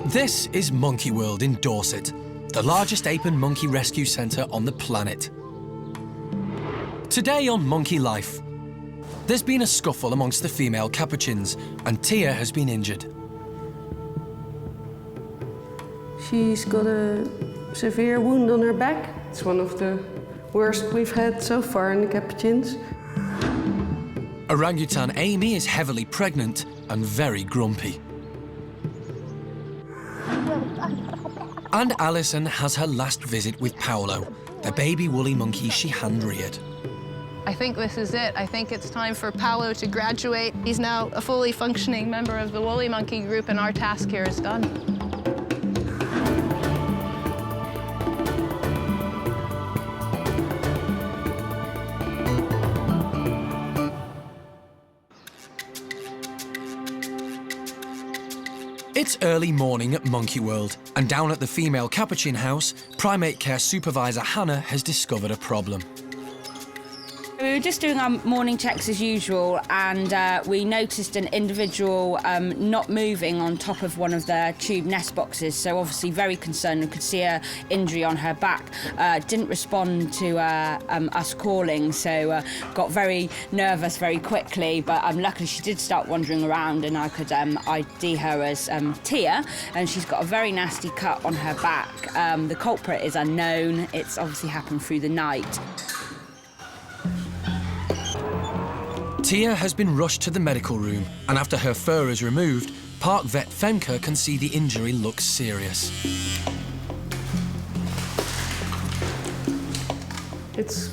This is Monkey World in Dorset, the largest ape and monkey rescue centre on the planet. Today on Monkey Life, there's been a scuffle amongst the female Capuchins and Tien has been injured. She's got a severe wound on her back. It's one of the worst we've had so far in the Capuchins. Orangutan Amy is heavily pregnant and very grumpy. And Alison has her last visit with Paulo, the baby woolly monkey she hand-reared. I think this is it. I think it's time for Paulo to graduate. He's now a fully functioning member of the woolly monkey group and our task here is done. It's early morning at Monkey World, and down at the female Capuchin house, primate care supervisor Hannah has discovered a problem. We were just doing our morning checks as usual, and we noticed an individual not moving on top of one of the tube nest boxes, so obviously very concerned. We could see an injury on her back. Didn't respond to us calling, so got very nervous very quickly, but luckily she did start wandering around and I could ID her as Tien, and she's got a very nasty cut on her back. The culprit is unknown. It's obviously happened through the night. Tien has been rushed to the medical room, and after her fur is removed, park vet Femke can see the injury looks serious. It's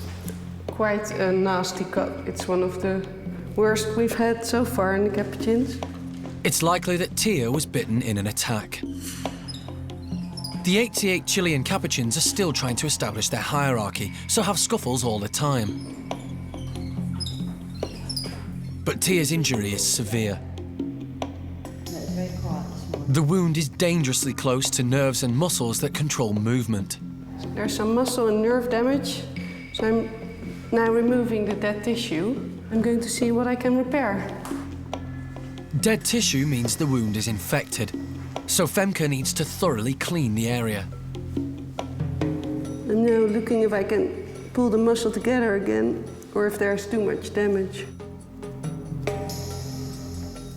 quite a nasty cut. It's one of the worst we've had so far in the Capuchins. It's likely that Tien was bitten in an attack. The 88 Chilean Capuchins are still trying to establish their hierarchy, so have scuffles all the time. But Tien's injury is severe. The wound is dangerously close to nerves and muscles that control movement. There's some muscle and nerve damage, so I'm now removing the dead tissue. I'm going to see what I can repair. Dead tissue means the wound is infected, so Femke needs to thoroughly clean the area. I'm now looking if I can pull the muscle together again, or if there's too much damage.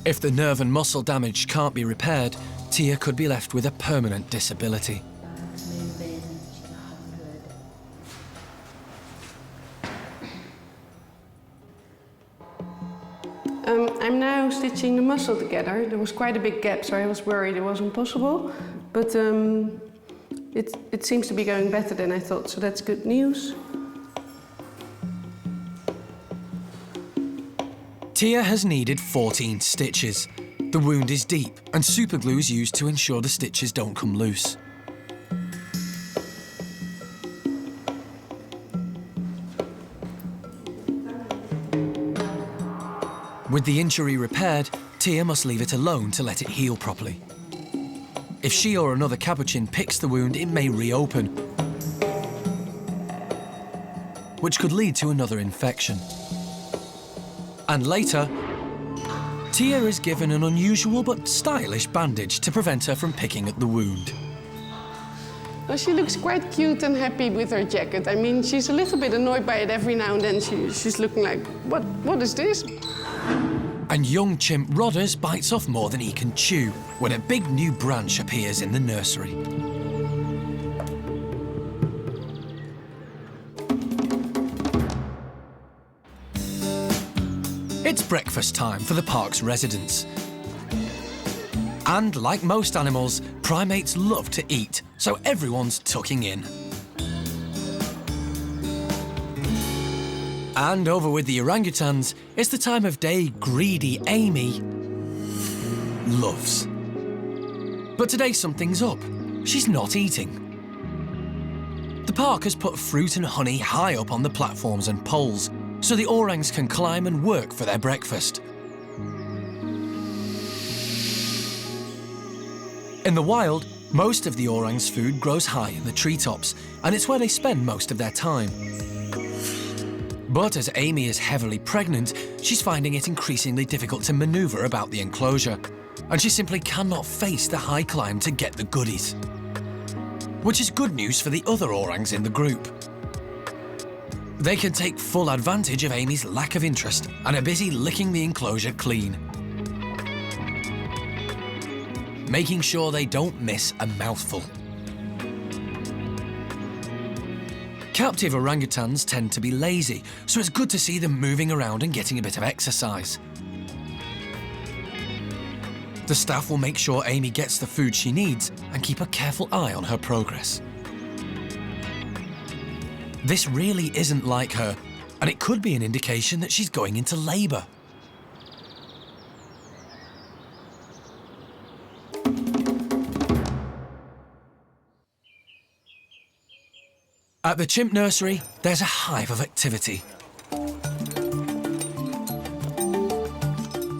If the nerve and muscle damage can't be repaired, Tien could be left with a permanent disability. I'm now stitching the muscle together. There was quite a big gap, so I was worried it wasn't possible. But it seems to be going better than I thought, so that's good news. Tien has needed 14 stitches. The wound is deep, and superglue is used to ensure the stitches don't come loose. With the injury repaired, Tien must leave it alone to let it heal properly. If she or another Capuchin picks the wound, it may reopen, which could lead to another infection. And later, Tien is given an unusual but stylish bandage to prevent her from picking at the wound. Well, she looks quite cute and happy with her jacket. I mean, she's a little bit annoyed by it every now and then. She's looking like, what is this? And young chimp Rodders bites off more than he can chew when a big new branch appears in the nursery. It's breakfast time for the park's residents. And like most animals, primates love to eat, so everyone's tucking in. And over with the orangutans, it's the time of day greedy Amy loves. But today something's up. She's not eating. The park has put fruit and honey high up on the platforms and poles, so the orangs can climb and work for their breakfast. In the wild, most of the orangs' food grows high in the treetops, and it's where they spend most of their time. But as Amy is heavily pregnant, she's finding it increasingly difficult to maneuver about the enclosure. and she simply cannot face the high climb to get the goodies. Which is good news for the other orangs in the group. They can take full advantage of Amy's lack of interest and are busy licking the enclosure clean, making sure they don't miss a mouthful. Captive orangutans tend to be lazy, so it's good to see them moving around and getting a bit of exercise. The staff will make sure Amy gets the food she needs and keep a careful eye on her progress. This really isn't like her, and it could be an indication that she's going into labour. At the chimp nursery, there's a hive of activity.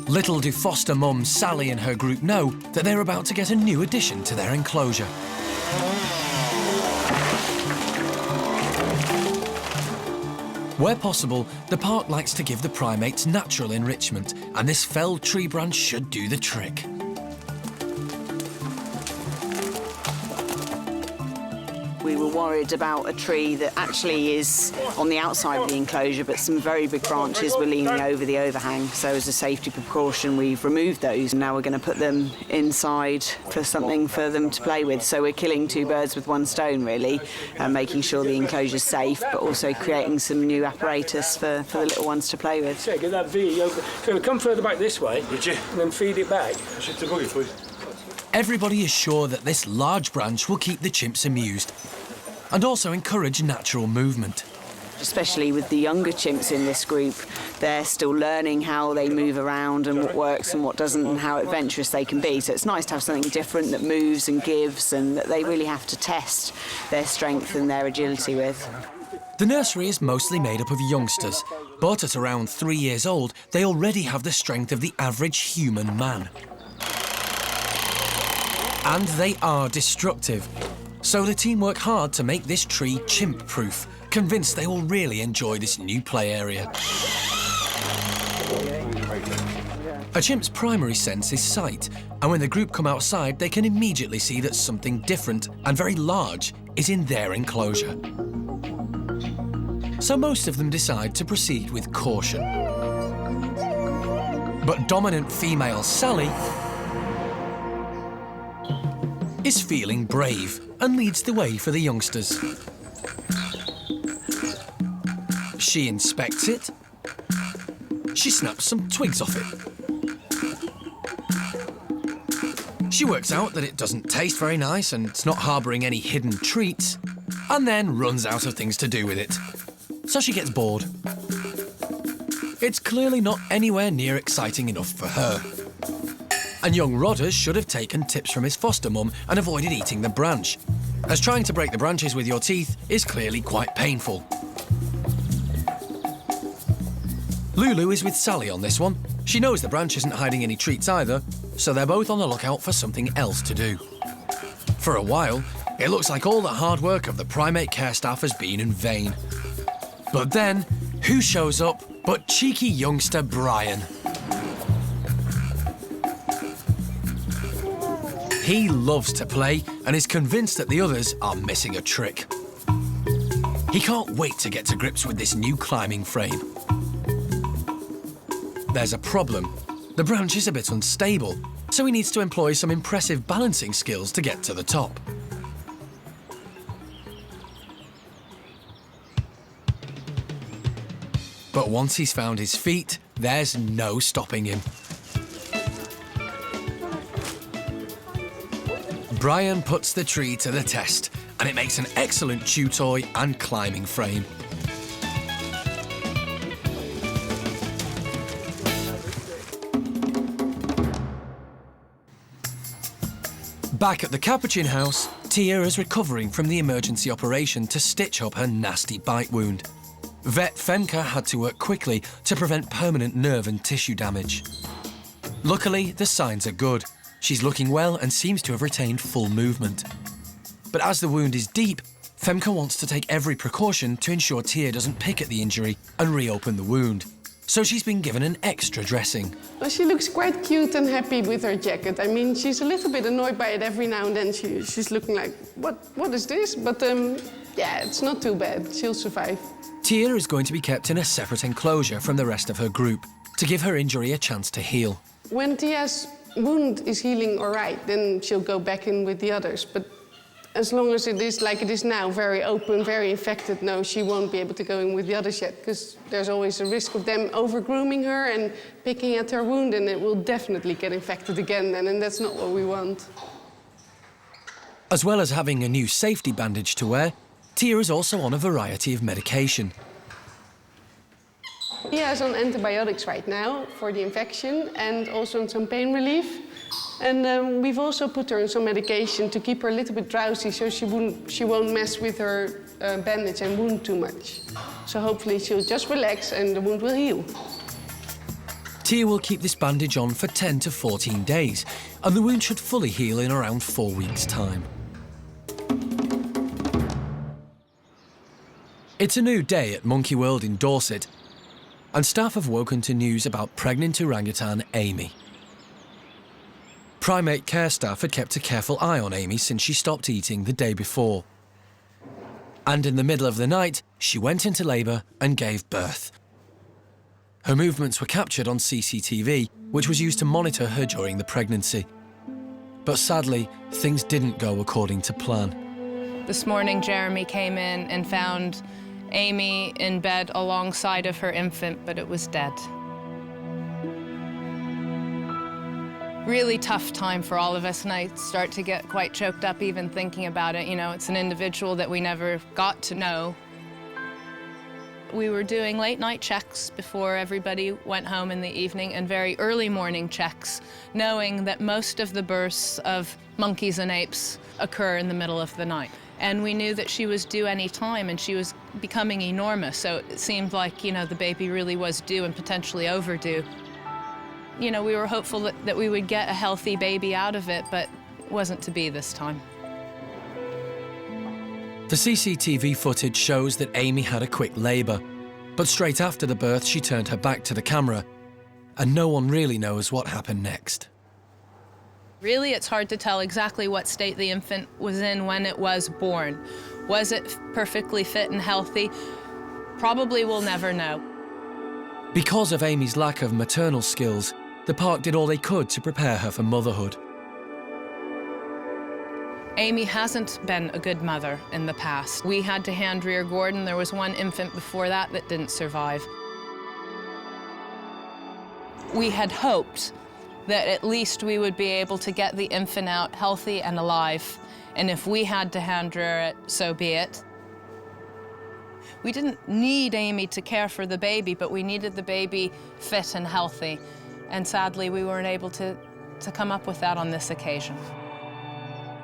Little do foster mum Sally and her group know that they're about to get a new addition to their enclosure. Where possible, the park likes to give the primates natural enrichment, and this felled tree branch should do the trick. We were worried about a tree that actually is on the outside of the enclosure, but some very big branches were leaning over the overhang. So as a safety precaution, we've removed those. Now we're going to put them inside for something for them to play with. So we're killing two birds with one stone, really, and making sure the enclosure's safe, but also creating some new apparatus for the little ones to play with. So get that V over. So come further back this way, would you? And then feed it back. Everybody is sure that this large branch will keep the chimps amused and also encourage natural movement. Especially with the younger chimps in this group, they're still learning how they move around and what works and what doesn't and how adventurous they can be. So it's nice to have something different that moves and gives and that they really have to test their strength and their agility with. The nursery is mostly made up of youngsters, but at around 3 years old, they already have the strength of the average human man. And they are destructive. So the team work hard to make this tree chimp-proof, convinced they will really enjoy this new play area. A chimp's primary sense is sight, and when the group come outside, they can immediately see that something different and very large is in their enclosure. So most of them decide to proceed with caution. But dominant female Sally is feeling brave and leads the way for the youngsters. She inspects it. She snaps some twigs off it. She works out that it doesn't taste very nice and it's not harbouring any hidden treats, and then runs out of things to do with it. So she gets bored. It's clearly not anywhere near exciting enough for her. And young Rodders should have taken tips from his foster mum and avoided eating the branch, as trying to break the branches with your teeth is clearly quite painful. Lulu is with Sally on this one. She knows the branch isn't hiding any treats either, so they're both on the lookout for something else to do. For a while, it looks like all the hard work of the primate care staff has been in vain. But then, who shows up but cheeky youngster Brian? He loves to play and is convinced that the others are missing a trick. He can't wait to get to grips with this new climbing frame. There's a problem. The branch is a bit unstable, so he needs to employ some impressive balancing skills to get to the top. But once he's found his feet, there's no stopping him. Brian puts the tree to the test, and it makes an excellent chew toy and climbing frame. Back at the Capuchin house, Tia is recovering from the emergency operation to stitch up her nasty bite wound. Vet Femke had to work quickly to prevent permanent nerve and tissue damage. Luckily, the signs are good. She's looking well and seems to have retained full movement. But as the wound is deep, Femke wants to take every precaution to ensure Tia doesn't pick at the injury and reopen the wound. so she's been given an extra dressing. Well, she looks quite cute and happy with her jacket. I mean, she's a little bit annoyed by it every now and then. She's looking like, what is this? But yeah, it's not too bad. She'll survive. Tien is going to be kept in a separate enclosure from the rest of her group to give her injury a chance to heal. When Tia's wound is healing all right, then she'll go back in with the others. But as long as it is like it is now, very open, very infected, no, she won't be able to go in with the others yet, because there's always a risk of them over-grooming her and picking at her wound, and it will definitely get infected again then, and that's not what we want. As well as having a new safety bandage to wear, Tien is also on a variety of medication. Tia is on antibiotics right now for the infection and also on some pain relief. And we've also put her on some medication to keep her a little bit drowsy so she won't mess with her bandage and wound too much. So hopefully she'll just relax and the wound will heal. Tien will keep this bandage on for 10 to 14 days, and the wound should fully heal in around 4 weeks' time. It's a new day at Monkey World in Dorset, and staff have woken to news about pregnant orangutan Amy. Primate care staff had kept a careful eye on Amy since she stopped eating the day before. And in the middle of the night, she went into labour and gave birth. Her movements were captured on CCTV, which was used to monitor her during the pregnancy. But sadly, things didn't go according to plan. This morning, Jeremy came in and found Amy in bed alongside of her infant, but it was dead. Really tough time for all of us, and I start to get quite choked up even thinking about it. You know, it's an individual that we never got to know. We were doing late-night checks before everybody went home in the evening, and very early morning checks, knowing that most of the births of monkeys and apes occur in the middle of the night. And we knew that she was due any time, and she was becoming enormous, so it seemed like, you know, the baby really was due and potentially overdue. You know, we were hopeful that we would get a healthy baby out of it, but it wasn't to be this time. The CCTV footage shows that Amy had a quick labour, but straight after the birth she turned her back to the camera, and no one really knows what happened next. Really, it's hard to tell exactly what state the infant was in when it was born. Was it perfectly fit and healthy? Probably we'll never know. Because of Amy's lack of maternal skills, the park did all they could to prepare her for motherhood. Amy hasn't been a good mother in the past. We had to hand rear Gordon. There was one infant before that didn't survive. We had hoped that at least we would be able to get the infant out healthy and alive. And if we had to hand rear it, so be it. We didn't need Amy to care for the baby, but we needed the baby fit and healthy. And sadly, we weren't able to come up with that on this occasion.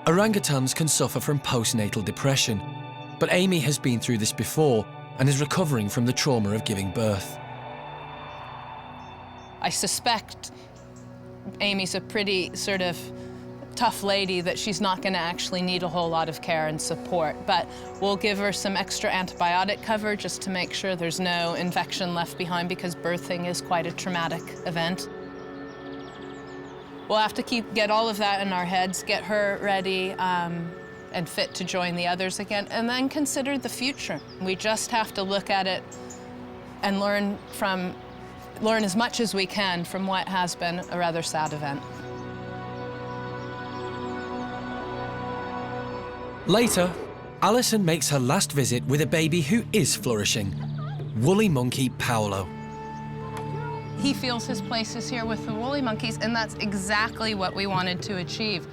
Orangutans can suffer from postnatal depression, but Amy has been through this before and is recovering from the trauma of giving birth. I suspect Amy's a pretty sort of tough lady, that she's not going to actually need a whole lot of care and support, but we'll give her some extra antibiotic cover just to make sure there's no infection left behind, because birthing is quite a traumatic event. We'll have to get all of that in our heads, get her ready and fit to join the others again, and then consider the future. We just have to look at it and learn as much as we can from what has been a rather sad event. Later, Alison makes her last visit with a baby who is flourishing, woolly monkey Paulo. He feels his place is here with the woolly monkeys, and that's exactly what we wanted to achieve.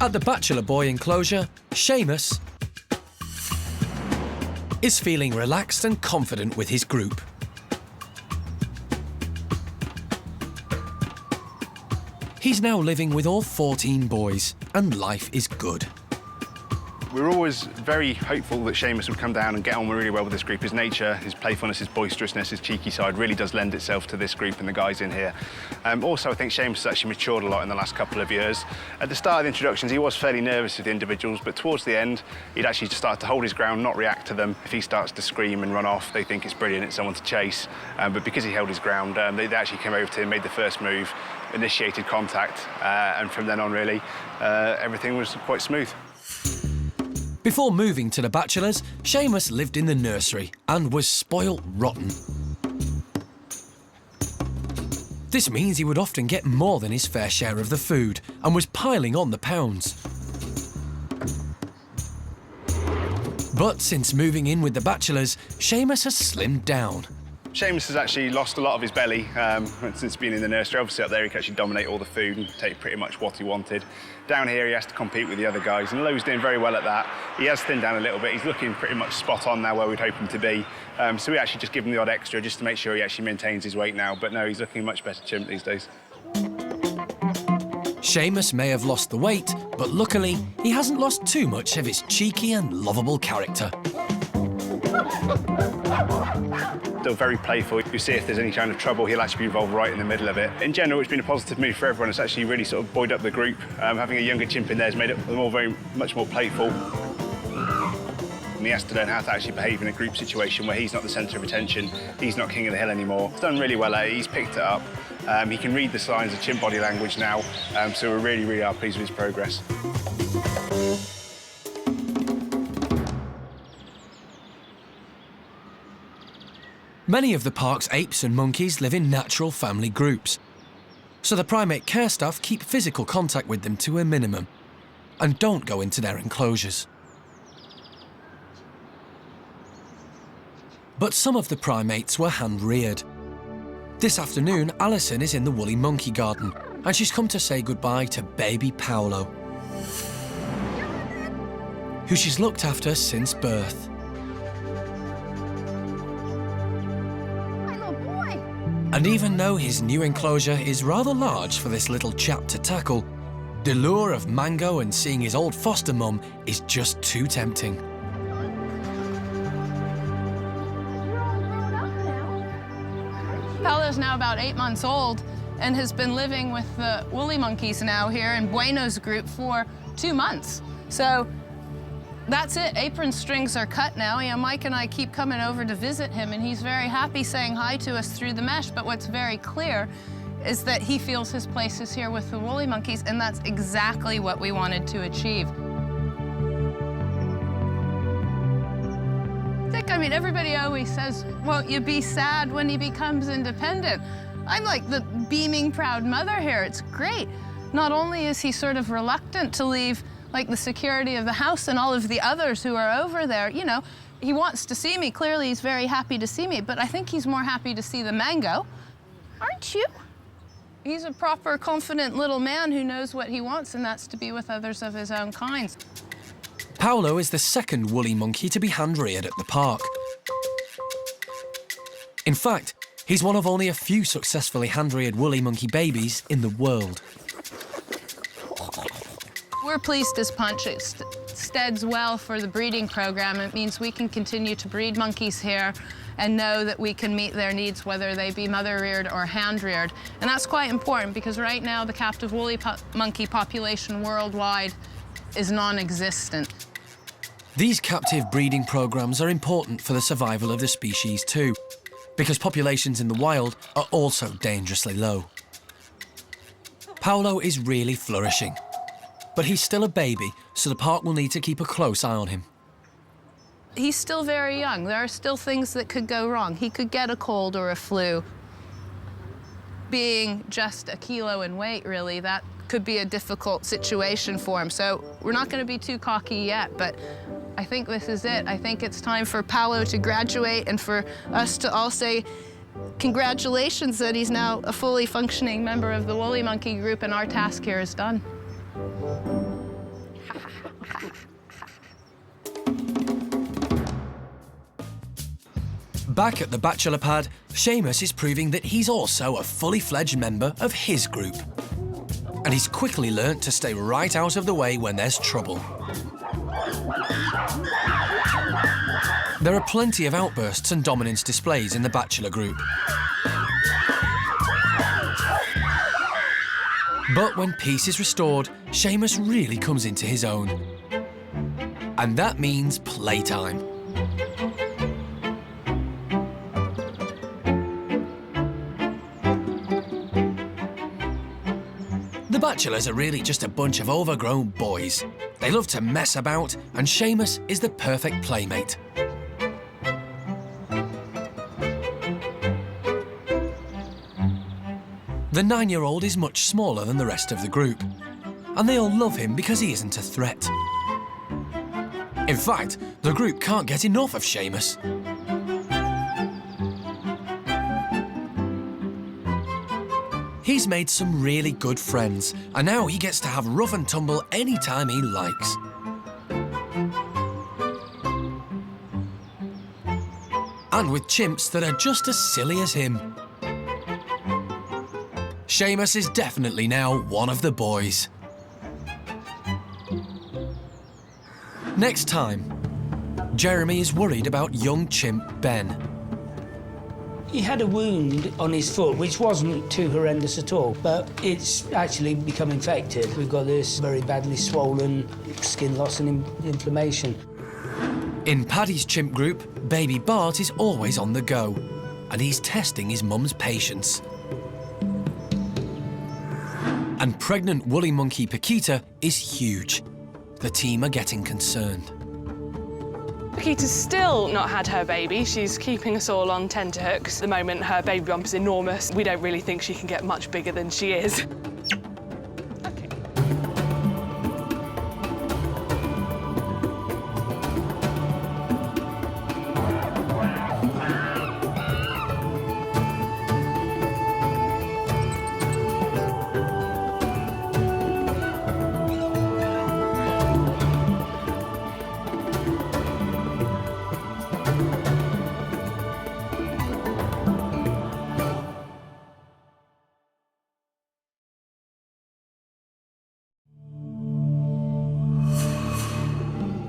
At the Bachelor boy enclosure, Sheamus is feeling relaxed and confident with his group. He's now living with all 14 boys, and life is good. We were always very hopeful that Sheamus would come down and get on really well with this group. His nature, his playfulness, his boisterousness, his cheeky side really does lend itself to this group and the guys in here. Also, I think Sheamus has actually matured a lot in the last couple of years. At the start of the introductions, he was fairly nervous with the individuals, but towards the end, he'd actually just start to hold his ground, not react to them. If he starts to scream and run off, they think it's brilliant, it's someone to chase. But because he held his ground, they actually came over to him, made the first move, initiated contact, and from then on, really, everything was quite smooth. Before moving to the Bachelors, Sheamus lived in the nursery and was spoilt rotten. This means he would often get more than his fair share of the food and was piling on the pounds. But since moving in with the Bachelors, Sheamus has slimmed down. Sheamus has actually lost a lot of his belly since being in the nursery. Obviously up there he could actually dominate all the food and take pretty much what he wanted. Down here he has to compete with the other guys, and Lowe's doing very well at that. He has thinned down a little bit. He's looking pretty much spot on now where we'd hope him to be. So we actually just give him the odd extra just to make sure he actually maintains his weight now. But no, he's looking a much better chimp these days. Sheamus may have lost the weight, but luckily he hasn't lost too much of his cheeky and lovable character. Still very playful. You see if there's any kind of trouble, he'll actually be involved right in the middle of it. In general, it's been a positive move for everyone. It's actually really sort of buoyed up the group. Having a younger chimp in there has made it them all much more playful. And he has to learn how to actually behave in a group situation where he's not the centre of attention, he's not king of the hill anymore. He's done really well at it, he's picked it up. He can read the signs of chimp body language now, so we're really, really are pleased with his progress. Many of the park's apes and monkeys live in natural family groups, so the primate care staff keep physical contact with them to a minimum and don't go into their enclosures. But some of the primates were hand-reared. This afternoon, Alison is in the woolly monkey garden and she's come to say goodbye to baby Paulo, who she's looked after since birth. And even though his new enclosure is rather large for this little chap to tackle, the lure of mango and seeing his old foster mum is just too tempting. Paulo's now about 8 months old and has been living with the woolly monkeys now here in Bueno's group for 2 months. So that's it, apron strings are cut now. You know, Mike and I keep coming over to visit him and he's very happy saying hi to us through the mesh, but what's very clear is that he feels his place is here with the woolly monkeys, and that's exactly what we wanted to achieve. I mean, everybody always says, won't you be sad when he becomes independent? I'm like the beaming, proud mother here. It's great. Not only is he sort of reluctant to leave like the security of the house and all of the others who are over there, you know, he wants to see me. Clearly, he's very happy to see me, but I think he's more happy to see the mango. Aren't you? He's a proper, confident little man who knows what he wants, and that's to be with others of his own kinds. Paulo is the second woolly monkey to be hand-reared at the park. In fact, he's one of only a few successfully hand-reared woolly monkey babies in the world. We're pleased as Punch. It steads well for the breeding program. It means we can continue to breed monkeys here and know that we can meet their needs, whether they be mother-reared or hand-reared. And that's quite important because right now the captive woolly monkey population worldwide is non-existent. These captive breeding programs are important for the survival of the species too, because populations in the wild are also dangerously low. Paulo is really flourishing, but he's still a baby, so the park will need to keep a close eye on him. He's still very young. There are still things that could go wrong. He could get a cold or a flu. Being just a kilo in weight, really, that could be a difficult situation for him. So we're not going to be too cocky yet, but I think this is it. I think it's time for Paulo to graduate and for us to all say congratulations that he's now a fully functioning member of the woolly monkey group and our task here is done. Back at the Bachelor pad, Sheamus is proving that he's also a fully fledged member of his group. And he's quickly learnt to stay right out of the way when there's trouble. There are plenty of outbursts and dominance displays in the Bachelor group. But when peace is restored, Sheamus really comes into his own. And that means playtime. The Bachelors are really just a bunch of overgrown boys. They love to mess about, and Sheamus is the perfect playmate. The 9-year-old is much smaller than the rest of the group, and they all love him because he isn't a threat. In fact, the group can't get enough of Sheamus. He's made some really good friends, and now he gets to have rough and tumble anytime he likes. And with chimps that are just as silly as him. Sheamus is definitely now one of the boys. Next time, Jeremy is worried about young Chimp Ben. He had a wound on his foot, which wasn't too horrendous at all, but it's actually become infected. We've got this very badly swollen skin loss and inflammation. In Paddy's chimp group, baby Bart is always on the go, and he's testing his mum's patience. And pregnant woolly monkey Pakita is huge. The team are getting concerned. Pakita's still not had her baby. She's keeping us all on tenterhooks. At the moment, her baby bump is enormous. We don't really think she can get much bigger than she is. Okay.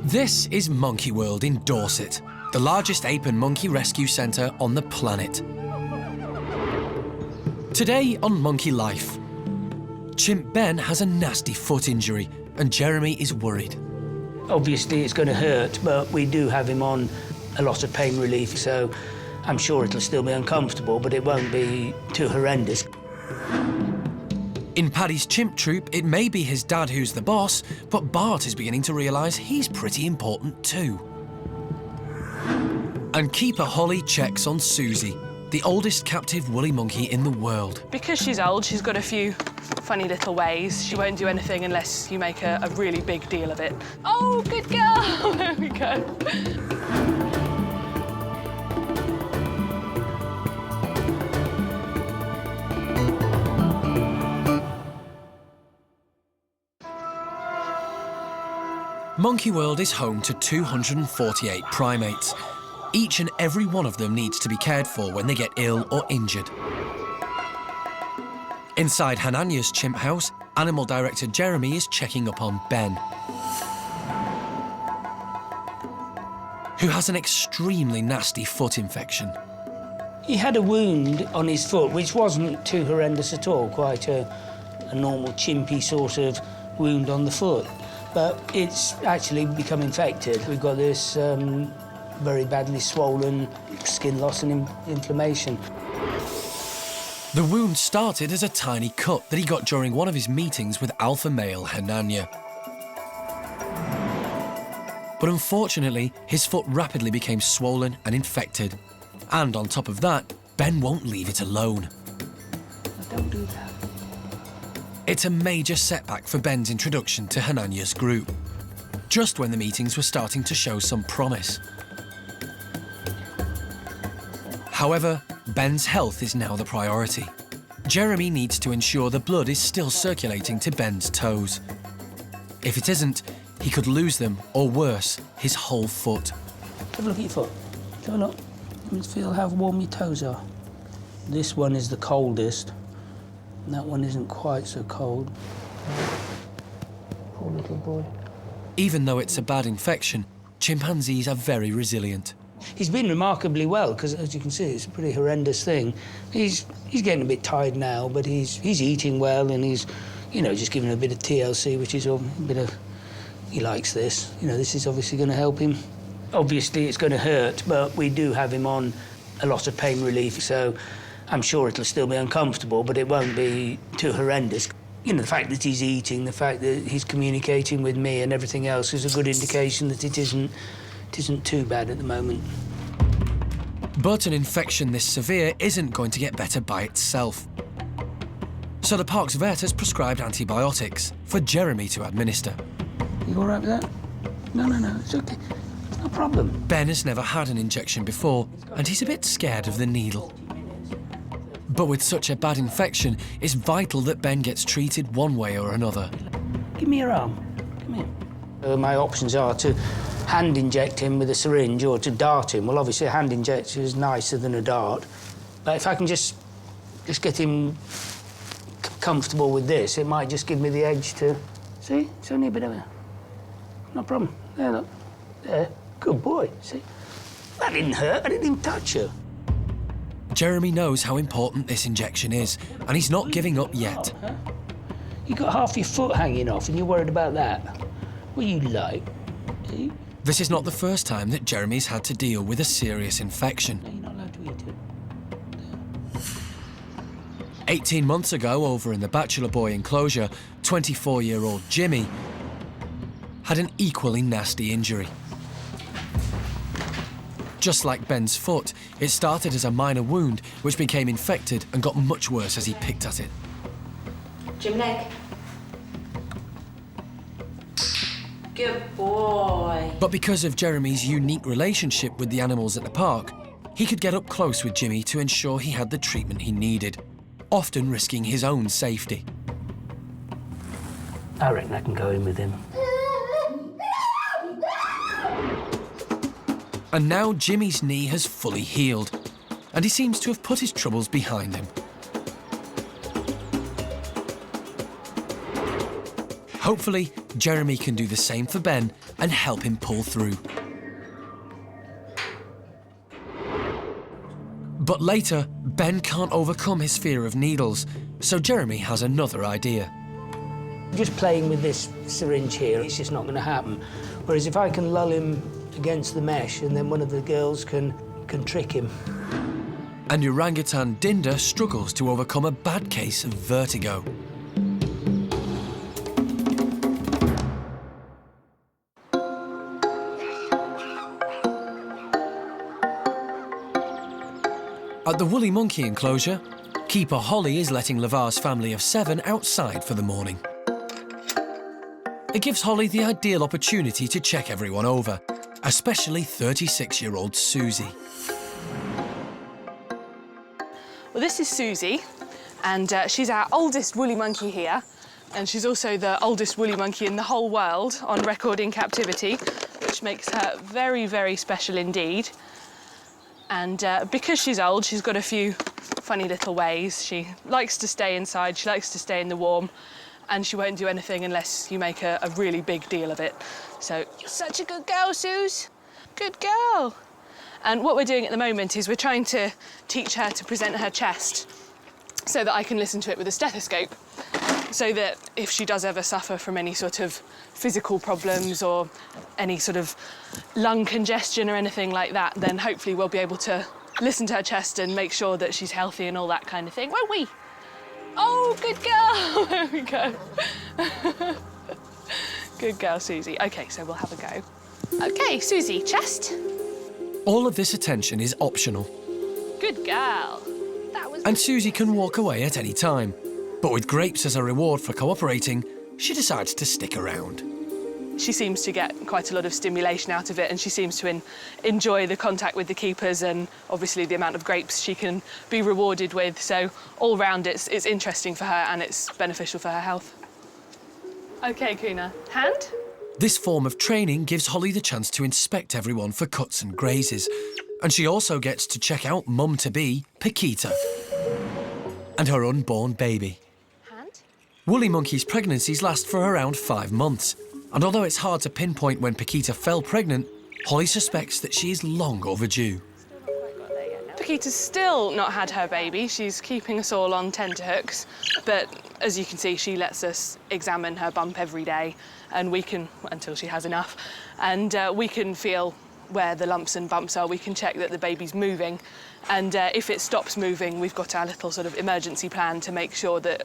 This is Monkey World in Dorset, the largest ape and monkey rescue centre on the planet. Today on Monkey Life, Chimp Ben has a nasty foot injury and Jeremy is worried. Obviously, it's going to hurt, but we do have him on a lot of pain relief, so I'm sure it'll still be uncomfortable, but it won't be too horrendous. In Paddy's chimp troop, it may be his dad who's the boss, but Bart is beginning to realise he's pretty important too. And Keeper Holly checks on Suzy, the oldest captive woolly monkey in the world. Because she's old, she's got a few funny little ways. She won't do anything unless you make a really big deal of it. Oh, good girl! There we go. Monkey World is home to 248 primates. Each and every one of them needs to be cared for when they get ill or injured. Inside Hananya's chimp house, animal director Jeremy is checking up on Ben, who has an extremely nasty foot infection. He had a wound on his foot, which wasn't too horrendous at all, quite a normal chimpy sort of wound on the foot. But it's actually become infected. We've got this very badly swollen skin loss and inflammation. The wound started as a tiny cut that he got during one of his meetings with alpha male Hananya. But unfortunately, his foot rapidly became swollen and infected. And on top of that, Ben won't leave it alone. Don't do that. It's a major setback for Ben's introduction to Hananya's group, just when the meetings were starting to show some promise. However, Ben's health is now the priority. Jeremy needs to ensure the blood is still circulating to Ben's toes. If it isn't, he could lose them, or worse, his whole foot. Have a look at your foot. Go on. Let me feel how warm your toes are. This one is the coldest. And that one isn't quite so cold. Poor little boy. Even though it's a bad infection, chimpanzees are very resilient. He's been remarkably well, because as you can see, it's a pretty horrendous thing. He's getting a bit tired now, but he's eating well, and he's, you know, just giving a bit of TLC, which is a bit of... He likes this. You know, this is obviously going to help him. Obviously, it's going to hurt, but we do have him on a lot of pain relief, so I'm sure it'll still be uncomfortable, but it won't be too horrendous. You know, the fact that he's eating, the fact that he's communicating with me and everything else is a good indication that it isn't too bad at the moment. But an infection this severe isn't going to get better by itself. So the park's vet has prescribed antibiotics for Jeremy to administer. You all right with that? No, it's OK. No problem. Ben has never had an injection before, and he's a bit scared of the needle. But with such a bad infection, it's vital that Ben gets treated one way or another. Give me your arm. Come here. My options are to hand inject him with a syringe or to dart him. Well, obviously, a hand injector is nicer than a dart. But if I can just get him comfortable with this, it might just give me the edge to... See? It's only a bit of a... No problem. There, look. There. Good boy. See? That didn't hurt. I didn't even touch you. Jeremy knows how important this injection is, and he's not giving up yet. Oh, huh? You got half your foot hanging off and you're worried about that? What you like? See? This is not the first time that Jeremy's had to deal with a serious infection. No, you're not allowed to eat it. 18 months ago, over in the Bachelor boy enclosure, 24-year-old Jimmy had an equally nasty injury. Just like Ben's foot, it started as a minor wound, which became infected and got much worse as he picked at it. Jim leg. Good boy. But because of Jeremy's unique relationship with the animals at the park, he could get up close with Jimmy to ensure he had the treatment he needed, often risking his own safety. I reckon I can go in with him. And now Jimmy's knee has fully healed, and he seems to have put his troubles behind him. Hopefully, Jeremy can do the same for Ben and help him pull through. But later, Ben can't overcome his fear of needles, so Jeremy has another idea. Just playing with this syringe here, it's just not going to happen. Whereas if I can lull him against the mesh and then one of the girls can trick him. And orangutan Dinda struggles to overcome a bad case of vertigo. At the woolly monkey enclosure, keeper Holly is letting Lavar's family of 7 outside for the morning. It gives Holly the ideal opportunity to check everyone over, especially 36-year-old Suzy. Well, this is Suzy, and she's our oldest woolly monkey here, and she's also the oldest woolly monkey in the whole world on record in captivity, which makes her very, very special indeed. And because she's old, she's got a few funny little ways. She likes to stay inside, she likes to stay in the warm, and she won't do anything unless you make a really big deal of it. So, you're such a good girl, Suze. Good girl. And what we're doing at the moment is we're trying to teach her to present her chest so that I can listen to it with a stethoscope, so that if she does ever suffer from any sort of physical problems or any sort of lung congestion or anything like that, then hopefully we'll be able to listen to her chest and make sure that she's healthy and all that kind of thing, won't we? Oh, good girl. There we go. Good girl, Suzy. OK, so we'll have a go. OK, Suzy, chest. All of this attention is optional. Good girl. That was... And Suzy can walk away at any time. But with grapes as a reward for cooperating, she decides to stick around. She seems to get quite a lot of stimulation out of it, and she seems to enjoy the contact with the keepers and obviously the amount of grapes she can be rewarded with. So all round it's interesting for her and it's beneficial for her health. OK, Kuna. Hand? This form of training gives Holly the chance to inspect everyone for cuts and grazes. And she also gets to check out mum-to-be, Pakita, and her unborn baby. Hand? Woolly monkeys' pregnancies last for around 5 months. And although it's hard to pinpoint when Pakita fell pregnant, Holly suspects that she is long overdue. Pakita's still not had her baby. She's keeping us all on tenterhooks, but as you can see, she lets us examine her bump every day, and we can, until she has enough, and we can feel where the lumps and bumps are. We can check that the baby's moving, and if it stops moving, we've got our little sort of emergency plan to make sure that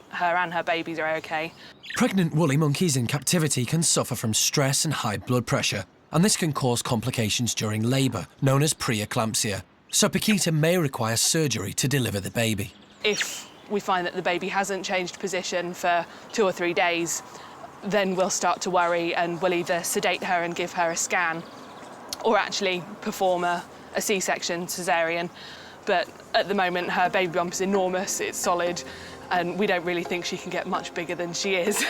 her and her babies are okay. Pregnant woolly monkeys in captivity can suffer from stress and high blood pressure, and this can cause complications during labour, known as preeclampsia. So Pakita may require surgery to deliver the baby. If we find that the baby hasn't changed position for 2 or 3 days, then we'll start to worry, and we'll either sedate her and give her a scan or actually perform a C-section caesarean. But at the moment, her baby bump is enormous, it's solid, and we don't really think she can get much bigger than she is.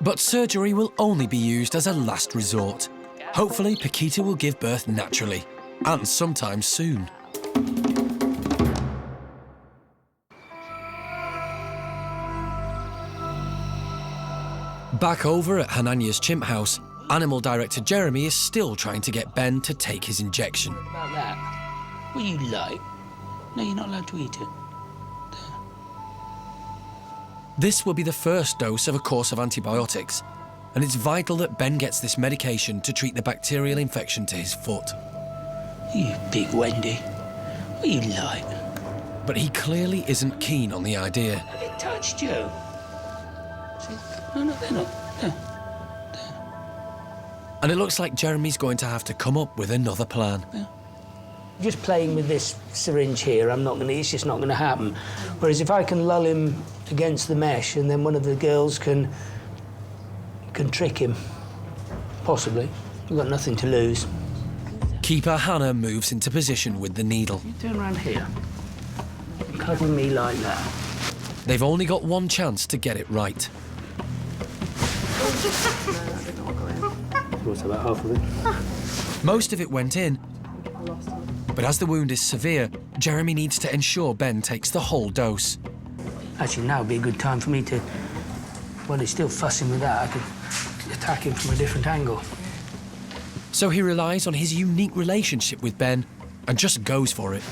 But surgery will only be used as a last resort. Hopefully, Pakita will give birth naturally, and sometime soon. Back over at Hananya's chimp house, animal director Jeremy is still trying to get Ben to take his injection. What about that? What you like? No, you're not allowed to eat it. This will be the first dose of a course of antibiotics, and it's vital that Ben gets this medication to treat the bacterial infection to his foot. You big Wendy. What you like? But he clearly isn't keen on the idea. Have it touched you? See? No, they're not. There. And it looks like Jeremy's going to have to come up with another plan. There. Just playing with this syringe here, it's just not going to happen. Whereas if I can lull him against the mesh and then one of the girls can trick him, possibly. We've got nothing to lose. Keeper Hannah moves into position with the needle. You turn around here. Cuddle me like that. They've only got one chance to get it right. What's about half of it? Most of it went in, but as the wound is severe, Jeremy needs to ensure Ben takes the whole dose. Actually, now would be a good time for me to... While he's still fussing with that, I could attack him from a different angle. So he relies on his unique relationship with Ben and just goes for it.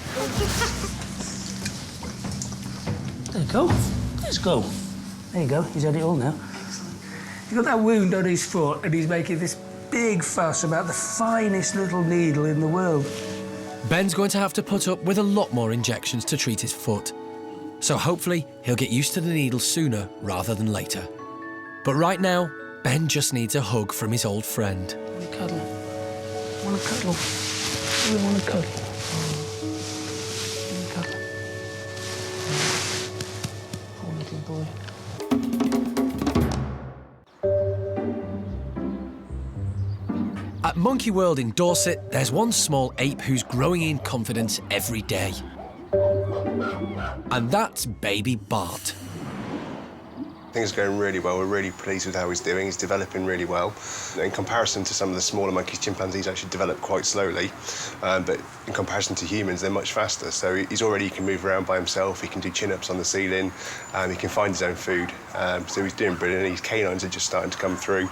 There you go. Let's go. There you go. He's had it all now. He's got that wound on his foot and he's making this big fuss about the finest little needle in the world. Ben's going to have to put up with a lot more injections to treat his foot. So hopefully he'll get used to the needle sooner rather than later. But right now, Ben just needs a hug from his old friend. I want to cuddle. I want to cuddle. I want to cuddle. Poor little boy. At Monkey World in Dorset, there's one small ape who's growing in confidence every day. And that's baby Bart. Things are going really well. We're really pleased with how he's doing. He's developing really well. In comparison to some of the smaller monkeys, chimpanzees actually develop quite slowly. But in comparison to humans, they're much faster. So he can move around by himself. He can do chin-ups on the ceiling. He can find his own food. So he's doing brilliant. His canines are just starting to come through.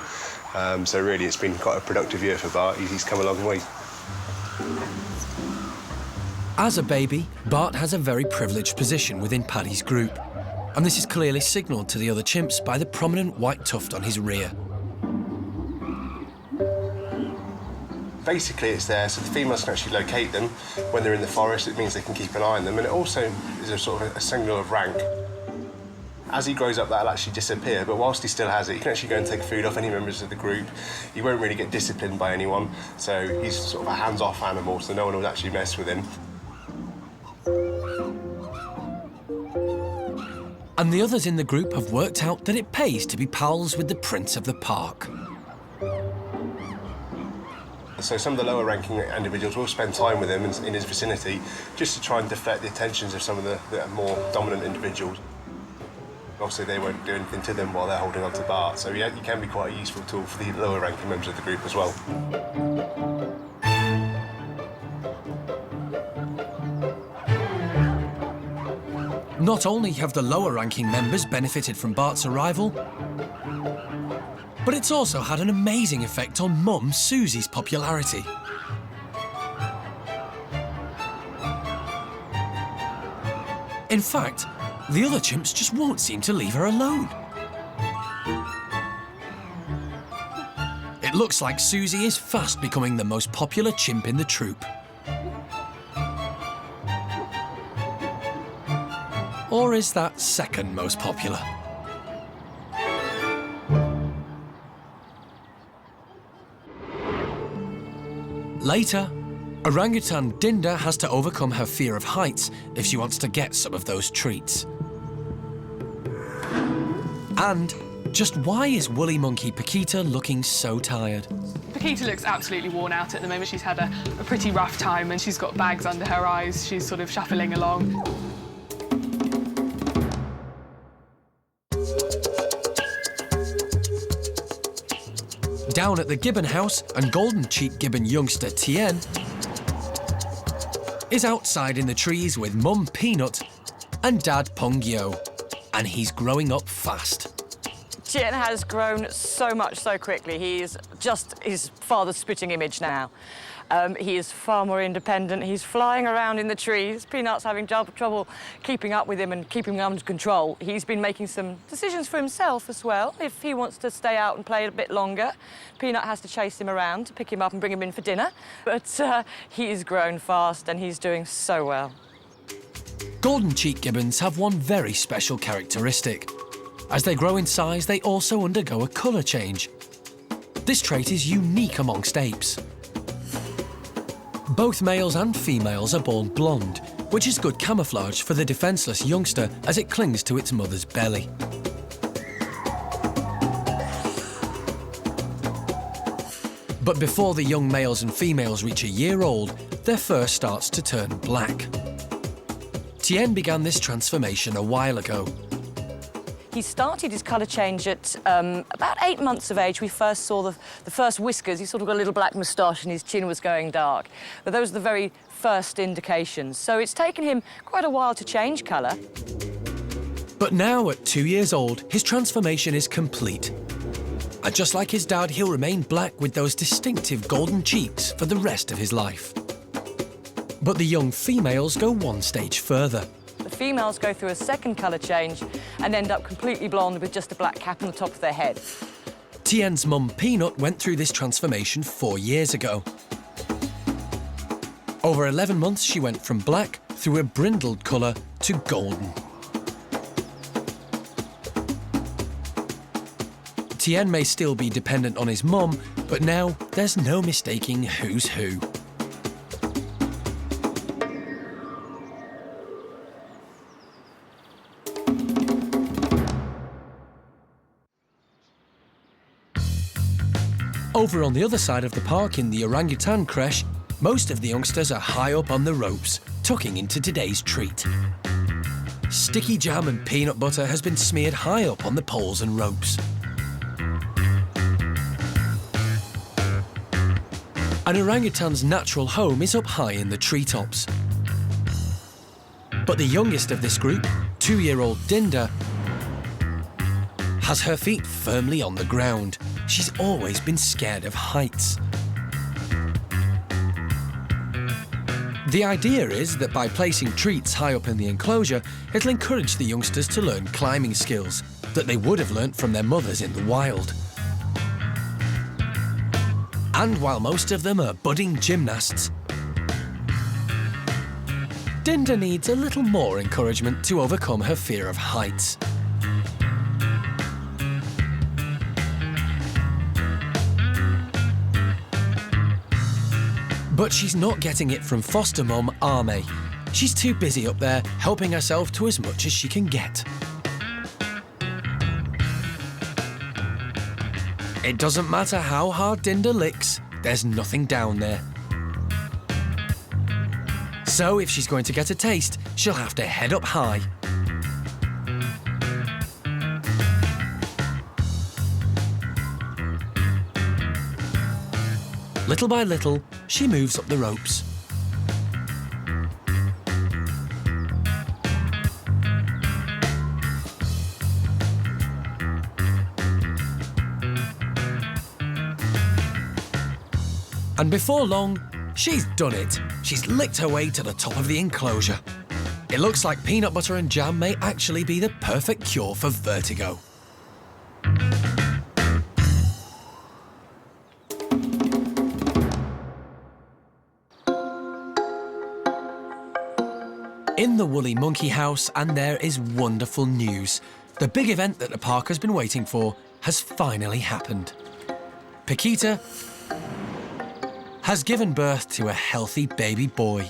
So really, it's been quite a productive year for Bart. He's come a long way. As a baby, Bart has a very privileged position within Paddy's group. And this is clearly signalled to the other chimps by the prominent white tuft on his rear. Basically, it's there so the females can actually locate them. When they're in the forest, it means they can keep an eye on them, and it also is a sort of a signal of rank. As he grows up, that'll actually disappear, but whilst he still has it, he can actually go and take food off any members of the group. He won't really get disciplined by anyone, so he's sort of a hands-off animal, so no one will actually mess with him. And the others in the group have worked out that it pays to be pals with the prince of the park. So some of the lower-ranking individuals will spend time with him in his vicinity just to try and deflect the attentions of some of the more dominant individuals. Obviously, they won't do anything to them while they're holding on to Bart, so yeah, he can be quite a useful tool for the lower-ranking members of the group as well. Not only have the lower-ranking members benefited from Bart's arrival, But it's also had an amazing effect on Mum Suzy's popularity. In fact, the other chimps just won't seem to leave her alone. It looks like Suzy is fast becoming the most popular chimp in the troop. Or is that second most popular? Later, orangutan Dinda has to overcome her fear of heights if she wants to get some of those treats. And just why is woolly monkey Pakita looking so tired? Pakita looks absolutely worn out at the moment. She's had a pretty rough time and she's got bags under her eyes. She's sort of shuffling along. Down at the gibbon house, and golden cheek gibbon youngster Tien is outside in the trees with Mum Peanut and Dad Pongyo, and he's growing up fast. Tien has grown so much so quickly. He's just his father's spitting image now. He is far more independent. He's flying around in the trees. Peanut's having trouble keeping up with him and keeping him under control. He's been making some decisions for himself as well. If he wants to stay out and play a bit longer, Peanut has to chase him around to pick him up and bring him in for dinner. But he's grown fast and he's doing so well. Golden cheek gibbons have one very special characteristic. As they grow in size, they also undergo a colour change. This trait is unique amongst apes. Both males and females are born blonde, which is good camouflage for the defenceless youngster as it clings to its mother's belly. But before the young males and females reach a year old, their fur starts to turn black. Tien began this transformation a while ago. He started his colour change at about 8 months of age. We first saw the first whiskers. He sort of got a little black moustache and his chin was going dark. But those are the very first indications. So it's taken him quite a while to change colour. But now, at 2 years old, his transformation is complete. And just like his dad, he'll remain black with those distinctive golden cheeks for the rest of his life. But the young females go one stage further. The females go through a second colour change and end up completely blonde with just a black cap on the top of their head. Tien's mum Peanut went through this transformation 4 years ago. Over 11 months, she went from black through a brindled colour to golden. Tien may still be dependent on his mum, but now there's no mistaking who's who. Over on the other side of the park in the orangutan creche, most of the youngsters are high up on the ropes, tucking into today's treat. Sticky jam and peanut butter has been smeared high up on the poles and ropes. An orangutan's natural home is up high in the treetops. But the youngest of this group, 2-year-old Dinda, has her feet firmly on the ground. She's always been scared of heights. The idea is that by placing treats high up in the enclosure, it'll encourage the youngsters to learn climbing skills that they would have learnt from their mothers in the wild. And while most of them are budding gymnasts, Dinda needs a little more encouragement to overcome her fear of heights. But she's not getting it from foster mum Ame. She's too busy up there helping herself to as much as she can get. It doesn't matter how hard Dinda licks, there's nothing down there. So if she's going to get a taste, she'll have to head up high. Little by little, she moves up the ropes. And before long, she's done it. She's licked her way to the top of the enclosure. It looks like peanut butter and jam may actually be the perfect cure for vertigo. In the woolly monkey house, and there is wonderful news. The big event that the park has been waiting for has finally happened. Pakita has given birth to a healthy baby boy.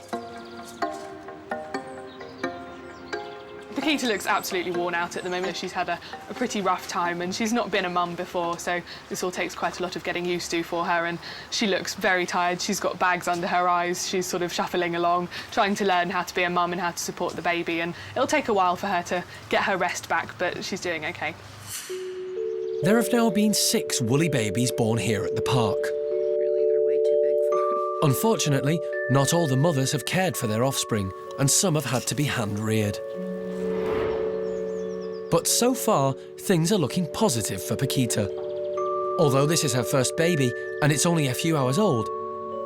Pakita looks absolutely worn out at the moment. She's had a pretty rough time and she's not been a mum before, so this all takes quite a lot of getting used to for her, and she looks very tired. She's got bags under her eyes. She's sort of shuffling along, trying to learn how to be a mum and how to support the baby, and it'll take a while for her to get her rest back, but she's doing okay. There have now been 6 woolly babies born here at the park. Really, they're way too big for him. Unfortunately, not all the mothers have cared for their offspring, and some have had to be hand-reared. But so far, things are looking positive for Pakita. Although this is her first baby, and it's only a few hours old,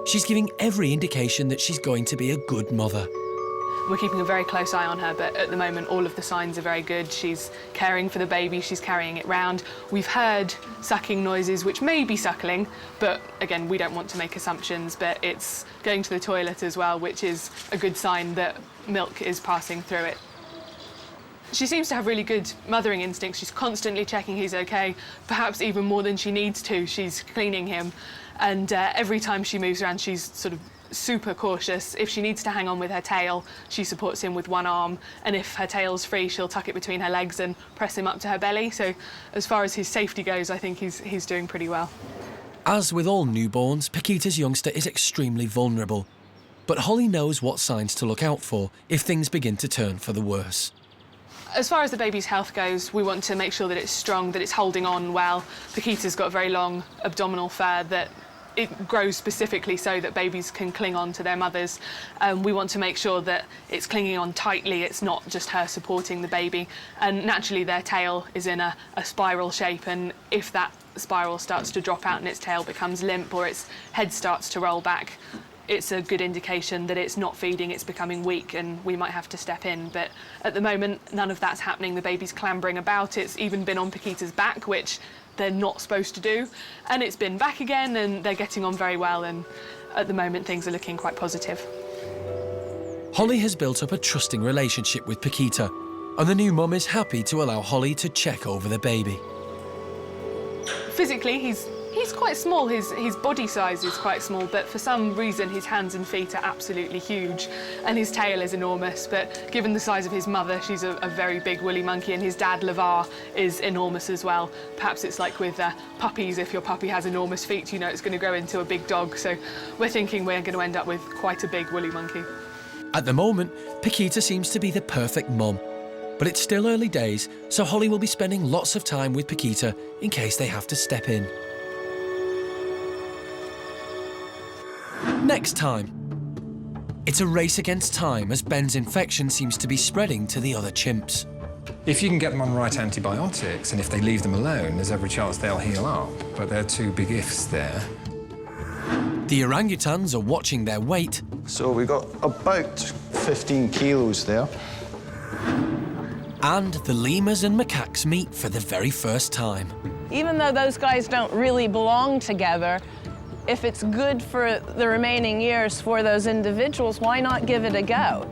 she's giving every indication that she's going to be a good mother. We're keeping a very close eye on her, but at the moment all of the signs are very good. She's caring for the baby, she's carrying it round. We've heard sucking noises, which may be suckling, but again, we don't want to make assumptions, but it's going to the toilet as well, which is a good sign that milk is passing through it. She seems to have really good mothering instincts. She's constantly checking he's okay, perhaps even more than she needs to. She's cleaning him, and every time she moves around, she's sort of super cautious. If she needs to hang on with her tail, she supports him with one arm, and if her tail's free, she'll tuck it between her legs and press him up to her belly. So as far as his safety goes, I think he's doing pretty well. As with all newborns, Pakita's youngster is extremely vulnerable. But Holly knows what signs to look out for if things begin to turn for the worse. As far as the baby's health goes, we want to make sure that it's strong, that it's holding on well. Pakita's got a very long abdominal fur that it grows specifically so that babies can cling on to their mothers. We want to make sure that it's clinging on tightly, it's not just her supporting the baby. And naturally their tail is in a spiral shape, and if that spiral starts to drop out and its tail becomes limp or its head starts to roll back, it's a good indication that it's not feeding, it's becoming weak, and we might have to step in. But at the moment, none of that's happening. The baby's clambering about. It's even been on Pakita's back, which they're not supposed to do. And it's been back again, and they're getting on very well. And at the moment, things are looking quite positive. Holly has built up a trusting relationship with Pakita, and the new mum is happy to allow Holly to check over the baby. Physically, he's quite small. His body size is quite small, but for some reason his hands and feet are absolutely huge, and his tail is enormous. But given the size of his mother, she's a very big woolly monkey, and his dad, Lavar, is enormous as well. Perhaps it's like with puppies, if your puppy has enormous feet, you know it's going to grow into a big dog. So we're thinking we're going to end up with quite a big woolly monkey. At the moment, Pakita seems to be the perfect mum. But it's still early days, so Holly will be spending lots of time with Pakita in case they have to step in. Next time. It's a race against time as Ben's infection seems to be spreading to the other chimps. If you can get them on the right antibiotics, and if they leave them alone, there's every chance they'll heal up. But there are 2 big ifs there. The orangutans are watching their weight. So we got about 15 kilos there. And the lemurs and macaques meet for the very first time. Even though those guys don't really belong together, if it's good for the remaining years for those individuals, why not give it a go?